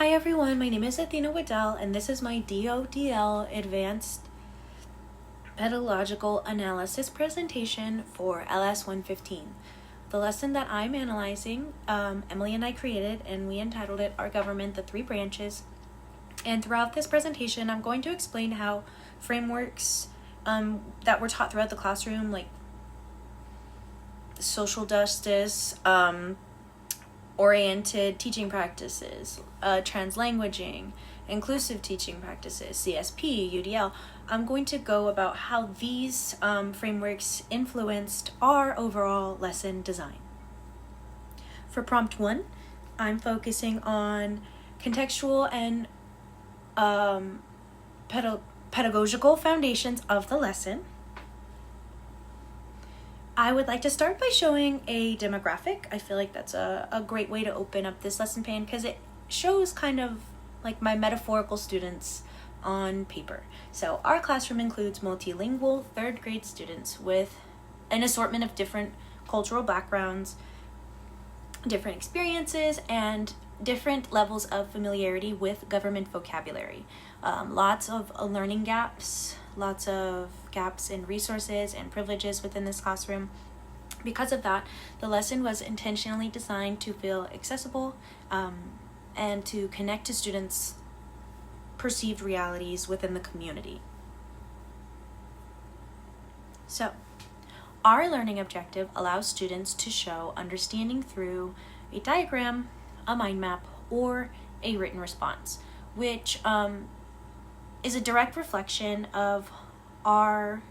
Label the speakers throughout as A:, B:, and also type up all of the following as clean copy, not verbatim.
A: Hi everyone, my name is Athena Wedel, and this is my DODL Advanced Pedagogical Analysis presentation for LS 115. The lesson that I'm analyzing, Emily and I created, and we entitled it Our Government, the Three Branches. And throughout this presentation, I'm going to explain how frameworks that were taught throughout the classroom, like social justice, oriented teaching practices, translanguaging, inclusive teaching practices, CSP, UDL. I'm going to go about how these frameworks influenced our overall lesson design. For prompt 1, I'm focusing on contextual and pedagogical foundations of the lesson. I would like to start by showing a demographic. I feel like that's a great way to open up this lesson plan because it shows kind of like my metaphorical students on paper. So our classroom includes multilingual third grade students with an assortment of different cultural backgrounds, different experiences, and different levels of familiarity with government vocabulary. Lots of learning gaps, lots of gaps in resources and privileges within this classroom. Because of that, the lesson was intentionally designed to feel accessible and to connect to students' perceived realities within the community. So, our learning objective allows students to show understanding through a diagram, a mind map, or a written response, which is a direct reflection of our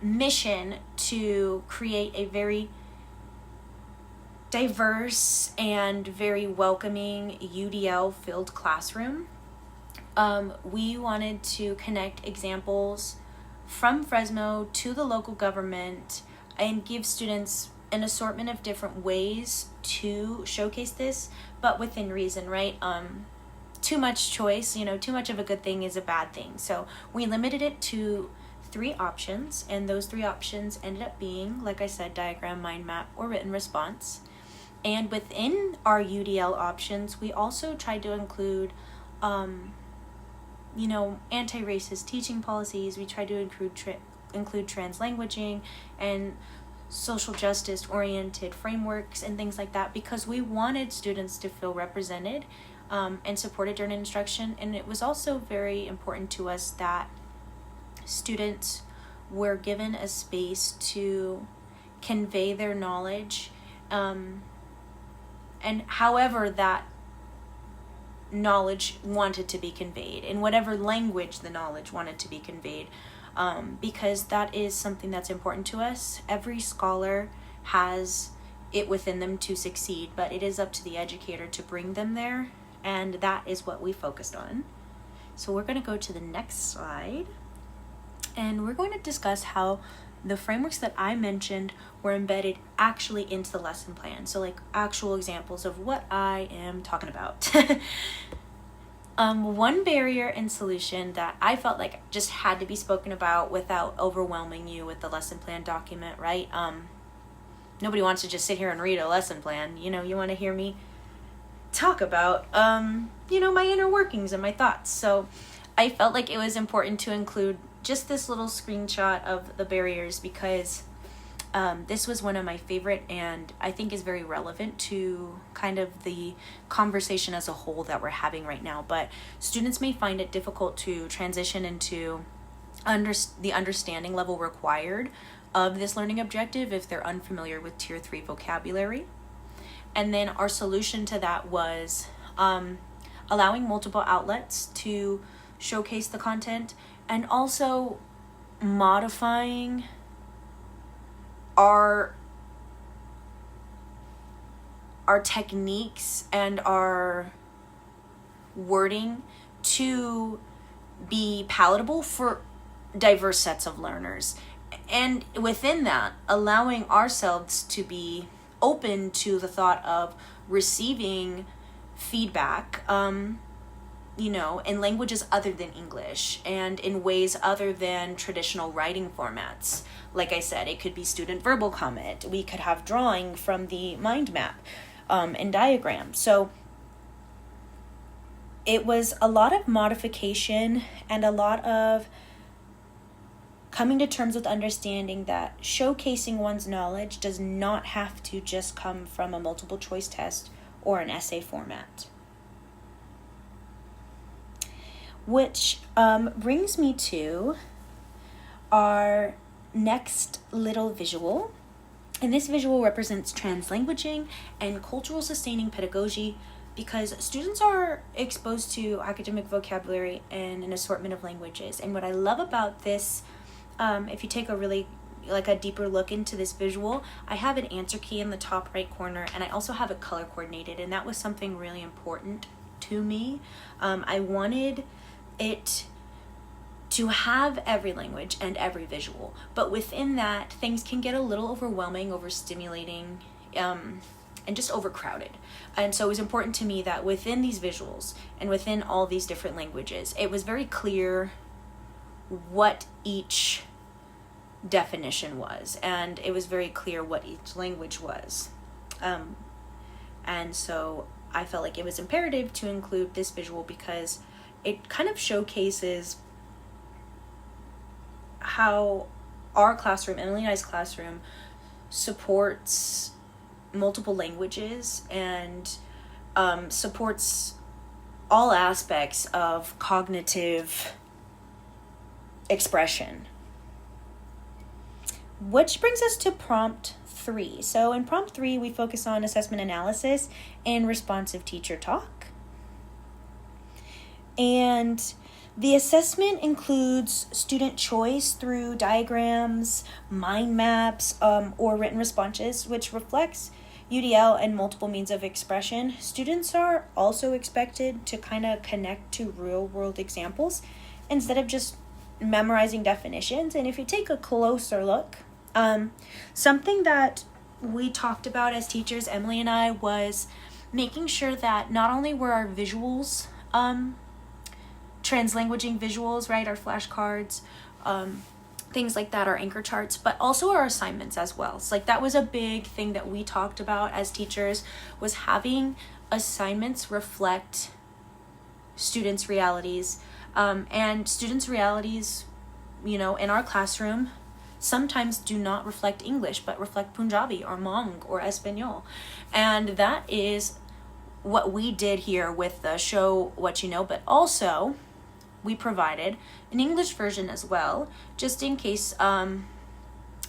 A: mission to create a very diverse and very welcoming UDL filled classroom. We wanted to connect examples from Fresno to the local government and give students an assortment of different ways to showcase this, but within reason, right? Too much choice, too much of a good thing is a bad thing. So we limited it to 3 options, and those 3 options ended up being, like I said, diagram, mind map, or written response. And within our UDL options, we also tried to include anti-racist teaching policies. We tried to include translanguaging and social justice oriented frameworks and things like that, because we wanted students to feel represented and supported during instruction. And it was also very important to us that students were given a space to convey their knowledge and however that knowledge wanted to be conveyed, in whatever language the knowledge wanted to be conveyed, because that is something that's important to us. Every scholar has it within them to succeed, but it is up to the educator to bring them there, and that is what we focused on. So we're going to go to the next slide, and we're going to discuss how the frameworks that I mentioned were embedded actually into the lesson plan. So like actual examples of what I am talking about. One barrier and solution that I felt like just had to be spoken about without overwhelming you with the lesson plan document, right? Nobody wants to just sit here and read a lesson plan. You want to hear me talk about, my inner workings and my thoughts. So I felt like it was important to include just this little screenshot of the barriers because this was one of my favorite and I think is very relevant to kind of the conversation as a whole that we're having right now. But students may find it difficult to transition into the understanding level required of this learning objective if they're unfamiliar with Tier 3 vocabulary. And then our solution to that was allowing multiple outlets to showcase the content, and also modifying our techniques and our wording to be palatable for diverse sets of learners. And within that, allowing ourselves to be open to the thought of receiving feedback in languages other than English and in ways other than traditional writing formats. Like I said, it could be student verbal comment. We could have drawing from the mind map and diagram. So it was a lot of modification and a lot of coming to terms with understanding that showcasing one's knowledge does not have to just come from a multiple choice test or an essay format. Which brings me to our next little visual. And this visual represents translanguaging and cultural sustaining pedagogy, because students are exposed to academic vocabulary in an assortment of languages. And what I love about this, if you take a really a deeper look into this visual, I have an answer key in the top right corner, and I also have it color coordinated, and that was something really important to me. I wanted it to have every language and every visual, but within that, things can get a little overwhelming, overstimulating, and just overcrowded. And so it was important to me that within these visuals and within all these different languages, it was very clear what each definition was, and it was very clear what each language was. And so I felt like it was imperative to include this visual because it kind of showcases how our classroom, Emily and I's classroom, supports multiple languages and supports all aspects of cognitive expression. Which brings us to prompt 3. So in prompt 3, we focus on assessment analysis and responsive teacher talk. And the assessment includes student choice through diagrams, mind maps, or written responses, which reflects UDL and multiple means of expression. Students are also expected to kind of connect to real-world examples instead of just memorizing definitions. And if you take a closer look, something that we talked about as teachers, Emily and I, was making sure that not only were our visuals translanguaging visuals, right, our flashcards, things like that, our anchor charts, but also our assignments as well. So that was a big thing that we talked about as teachers, was having assignments reflect students' realities. And students' realities, in our classroom sometimes do not reflect English, but reflect Punjabi or Hmong or Espanol. And that is what we did here with the Show What You Know, but also we provided an English version as well, just in case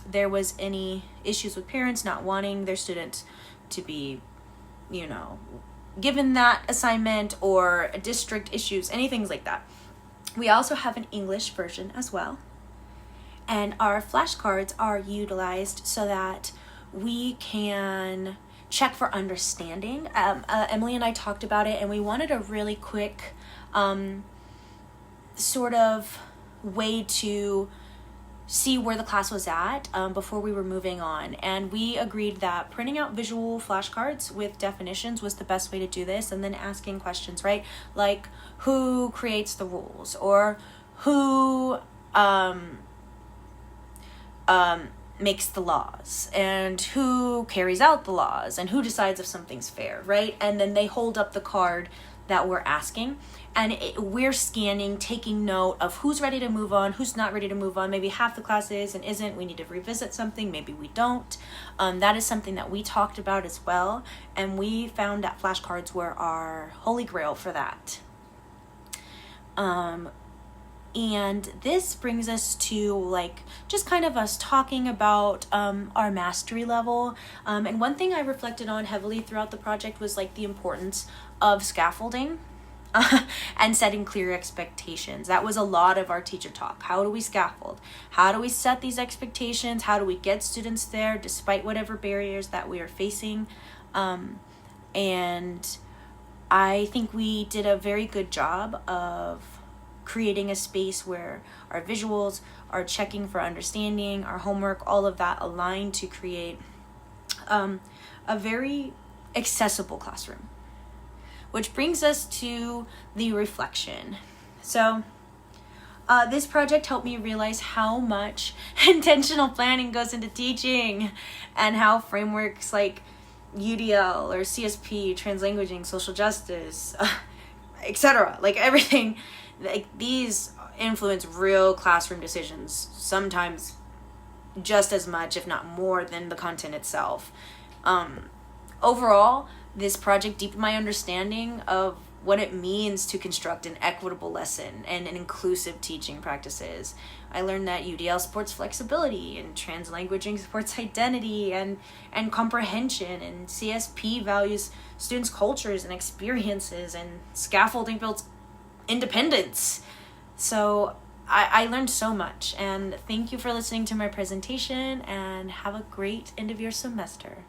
A: there was any issues with parents not wanting their students to be, given that assignment, or district issues, anything like that. We also have an English version as well. And our flashcards are utilized so that we can check for understanding. Emily and I talked about it, and we wanted a really quick sort of way to see where the class was at before we were moving on. And we agreed that printing out visual flashcards with definitions was the best way to do this, and then asking questions, right? Like, who creates the rules, or who makes the laws, and who carries out the laws, and who decides if something's fair, right? And then they hold up the card that we're asking, and we're scanning, taking note of who's ready to move on, who's not ready to move on. Maybe half the class is and isn't. We need to revisit something. Maybe we don't. That is something that we talked about as well, and we found that flashcards were our holy grail for that. And this brings us to just kind of us talking about our mastery level. And one thing I reflected on heavily throughout the project was the importance of scaffolding and setting clear expectations. That was a lot of our teacher talk. How do we scaffold? How do we set these expectations? How do we get students there despite whatever barriers that we are facing? And I think we did a very good job of creating a space where our visuals, our checking for understanding, our homework, all of that aligned to create a very accessible classroom. which brings us to the reflection. So this project helped me realize how much intentional planning goes into teaching, and how frameworks like UDL or CSP, translanguaging, social justice, etc., like everything, like these influence real classroom decisions, sometimes just as much, if not more, than the content itself. Overall, this project deepened my understanding of what it means to construct an equitable lesson and an inclusive teaching practices. I learned that UDL supports flexibility, and translanguaging supports identity and comprehension, and CSP values students' cultures and experiences, and scaffolding builds independence. So I learned so much, and thank you for listening to my presentation, and have a great end of your semester.